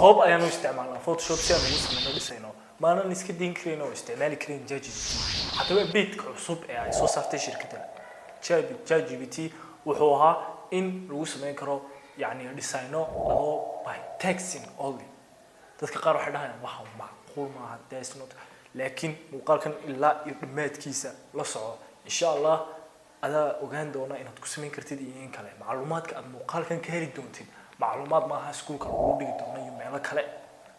كوب أيانو استعمالنا فوتوشوب سيان وصلنا لسينو ما أنا نسكت دين كرينو استعمالي كرين جي بي تي حتى بيت عصب يعني سو صارت شركتها جي بي تي وحوها إن وصلنا كرو يعني لسينو لو باي تكستين أولي dadka qaar waxay dhahaan waxa macquul ma aha death note laakiin muuqaalkan ilaa iyo dhimaadkiisa la soco insha Allah ada ogaan doona inaad ku sameyn kartid in kale macluumaadka aad muuqaalkan ka heli doontid macluumaad ma aha iskuulka ugu dhigi doono iyo meelo kale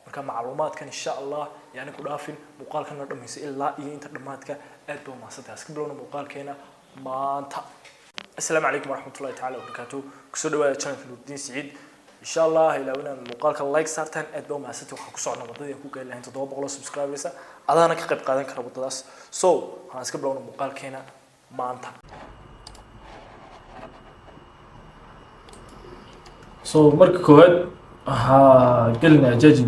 marka macluumaadkan insha Allah yani ku dhaafin muuqaalkan la dhameeyay ilaa iyo inta dhimaadka aad baa maasataas ka bilowna muuqaalkeena maanta assalaamu alaykum warahmatullahi ta'ala wabarakatuh kusoo dhawaada channelka Nuruddin Saeed إن شاء الله إلى وين المقال كلايك صارتين أدبوا مع ستة وحكسوا عنا بدي يكون قايل لهم تضرب بقول سبسكرايبرز هذا أنا كقرب قاعدين كربوا تداس هنسكب لون المقال كنا ما أنت مرك كود قلنا جي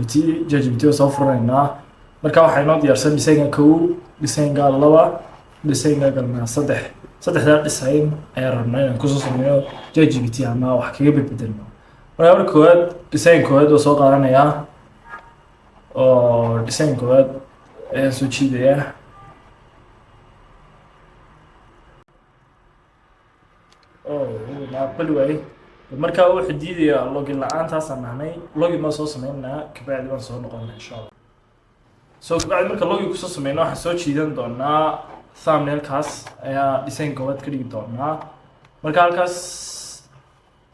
بي تي وصفرنا مركا waxay noo diyaarsan design كو design قال لبا design قالنا صدح ذا design أي ربنا إن كوسو سمينه جي بي تي أما وحكي بدلنا marka kood design kood oo soo qaadanaya oo design kood ee soo jiidaya la balway marka uu xididaya login la'aanta sameynay login ma soo sameynaa kabacdi waan soo noqonaa insha Allah kabacdi marka login ku soo sameeyno waxa soo jiidan doonaa thumbnail kaas ayaa design kood ka dhigi doonaa marka halkaas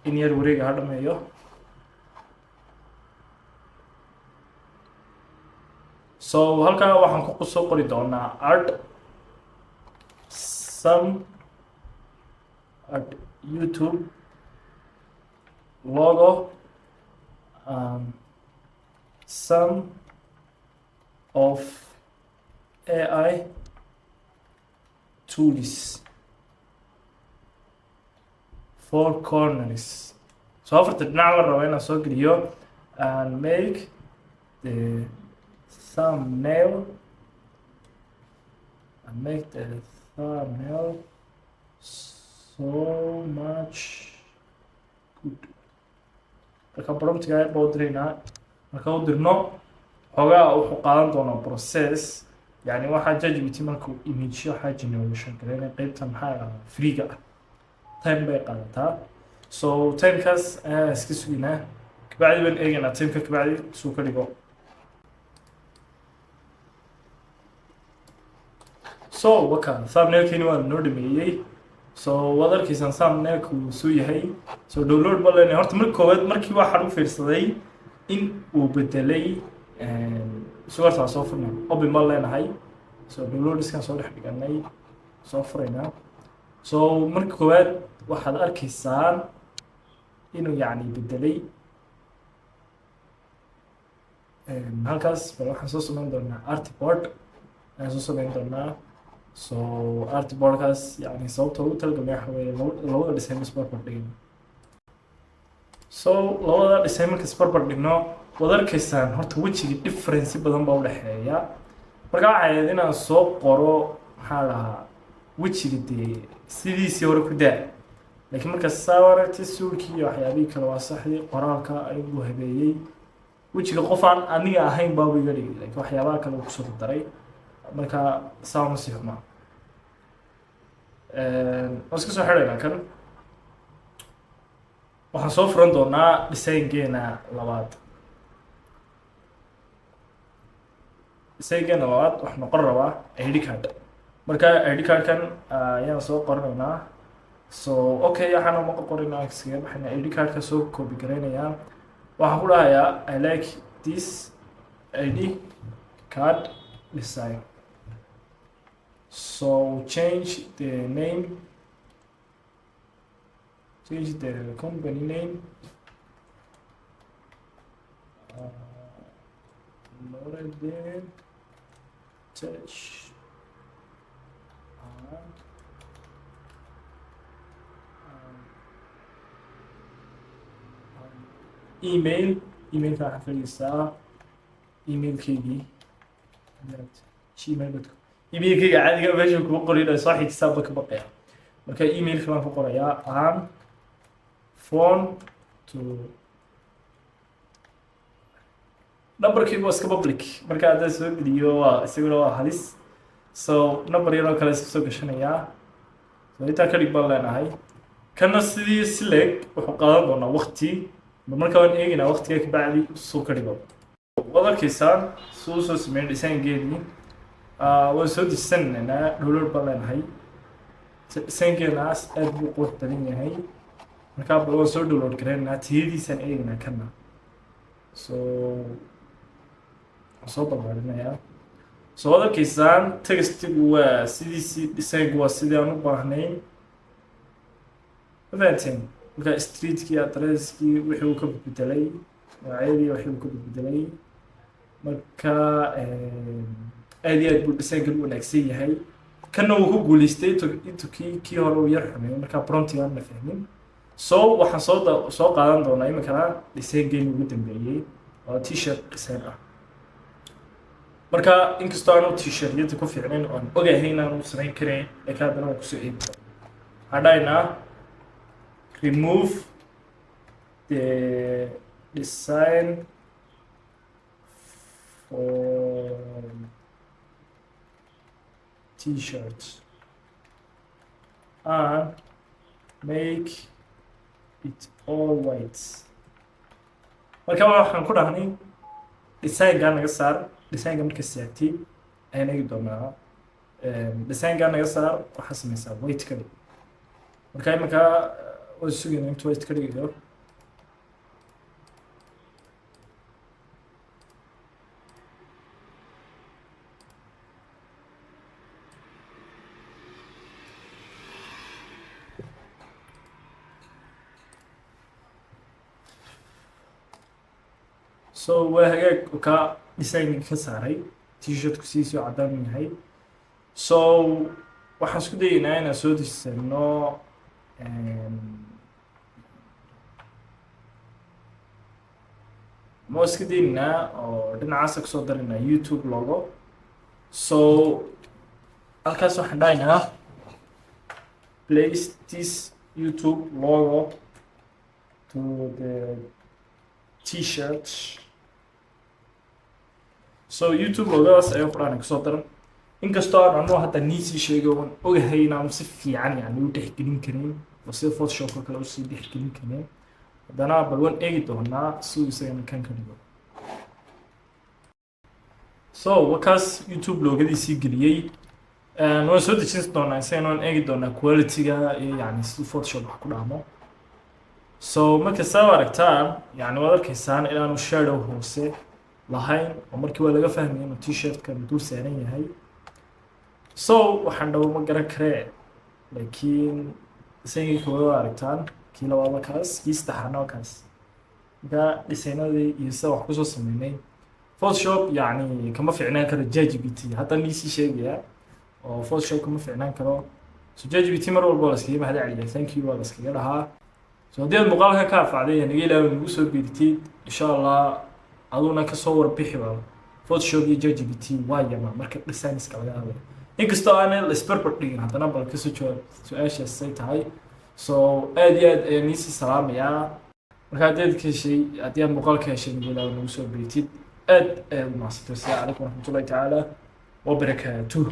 in yar wareega hadhameeyo halka waxaan ku soo qori doonaa art some at YouTube logo some of AI tools four corners afarta dhinac la rabo inaan soo geliyo and make the thumbnail so much good marka promptga ay boodrina marka uu dirno xogaa wuxuu qaadan doonaa process yani waxa ChatGPT markuu image waxa generation kaleena qaybta maxaa free-ga time bay qaadataa time kaas iska sugina kabacdi baan eegana time ka kabacdi soo ka dhigo waka thumbnail-kani waa noo dhameeyay wad arkaysan thumbnail-ku soo yahay download balan horta markii koowaad markii waxaan u fiirsaday in uu bedelay suwarta soo furna open ma leenahay download iskan soo dhex dhiganay soo furayna markii koowaad waxaad arkaysaan inuu yani bedelay halkaas bal waxaan soo sameyn doonaa artboard aan soo sameyn doonaa artboardkaas yani sababta ugu talagalay waxa weeye labada design isbarbar dhigno labada design marka isbarbar dhigno wad arkaysaan horta wejiga difference badan baa u dhaxeeya marka waxay ahayd inaan soo qoro maxaa lahaa wejiga dee sidiisii hore ku daa laakiin marka sawirta suurkii iyo waxyaabihii kale waa saxdii qoraalka ayuu habeeyay wejiga qof aan aniga ahayn baa iga dhigay laakiin waxyaabaha kale uu kusoo daray marka saama si xuma iska soo xidhaynaa kan waxaan soo furan doonaa design-geena labaad wax noqon rabaa ID card marka ID card-kan ayaan soo qoranaynaa okay waxaan ma qorinaa iskaga baxna ID card-ka soo copy gareynayaa waxaan ku dhahayaa I like this ID card design change the name change the company name Nuruddin Tech email ka xafidaysaa email-keygii gmail.com email-keyga caadiga meesha kuma qorin soo xisaabba ka baqaya marka email-ka baan ku qorayaa aan phone to numberkii waa iska public marka hadda soo geliyo waa isaguna waa halis so number yaroo kale soo gashanayaa so intaa ka dhig baan leenahay kana sidii select wuxuu qaadan doonaa waqti marka waan eegaynaa waqtiga ka bacdi soo ka dhigo waad arkaysaan soo sameyn design-geedii waan soo dejisanaynaa download baan leenahay design-geenaas aad buu qurux badan yahay markaa bal waan soo download garaynaa tiyadiisaan eegaynaa kana so soo balbaarinayaa so waad arkaysaan textigu waa sidiisii design-gu waa sidii aan u baahnayn fahanteen markaa streetkii adresskii wixii uu ka bedelay magacyadii wixii uu ka bedelay marka aad iyo aad buu design-kan u wanaagsan yahay kana uu ku guuleystay intuu kii hore uu yar xumeeyay markaa prontigaan la fahmin so waxaan soo qaadan doonaa iminkana design-geeni ugu dambeeyey oo t-shirt design ah marka inkastoo aanu t-shirtyada ku fiicnayn oon ogahay inaanu samayn karayn ee ka haddana waan kusoo eegi karo waxaan dhahaynaa remove the design from t-shirt and make it all white marka waxaan ku dhahnay design-gaa naga saar design-ga marka saartay ayaan eegi doonaa design-gaa naga saar waxaa sameysaa white ka dhig marka imanka waan sugayna inta white ka dhigayo so waa hagaag ka design ka saaray t-shirtku sidiisii oo caddaan yahay so waxaan isku dayaynaa inaan soo dejisano ma iska daynaynaa oo dhinacaasa kasoo darinaa YouTube logo so halkaas waxaan dhahaynaa place this YouTube logo to the t-shirt so YouTube logadaas ayaan ku dhahnay kasoo daran inkastoo aan anuu hadda niisii sheegay oon ogahay inaanu si fiican yani u dhexgelin karin oo sida photoshopka kale usii dhexgelin karin haddana bal waan eegi doonaa siduu isagana kan ka dhigo so wakaas YouTube logadiisii geliyey waan soo dejin doonaa isagana waan eegi doonaa quality-ga iyo yani siduu photoshop wax ku dhahmo so marka saa aragtaan yani waad arkaysaan inaanu shadow hoose lahayn oo markii waa laga fahmay inuu t-shirtkan dul saaran yahay so waxaan dhawo ma garan karee laakiin isagii koowaad waa aragtaan kii labaad kaas kii saddexaadna waa kaas marka dhisaynadii iyo sida wax kusoo sameynay photoshop yani kama fiicnaan karo ChatGPT hadda niisii sheegaya oo photoshop kama fiicnaan karo so ChatGPT mar walba la iskaga mahad celiya thank you waa la iskaga dhahaa so haddii aad muuqaalka ka anfacday naga ilaahay nagu soo biirtid insha allah aduna ka soo warbixi baa photoshop iyo ChatGPT waayama marka design-iska laga hadlayo inkastoo aan la isbarbar dhigin haddana bal kasoo jawaab su-aashaas say tahay so aad iyo aad ayaan niisii salaamayaa marka haddii aad muuqaalka heshay naga ilaahay nagu soo biirtid aad ayaad u mahadsantahay. Assalaamu calaykum waraxmatullaahi tacaala wabarakaatuh.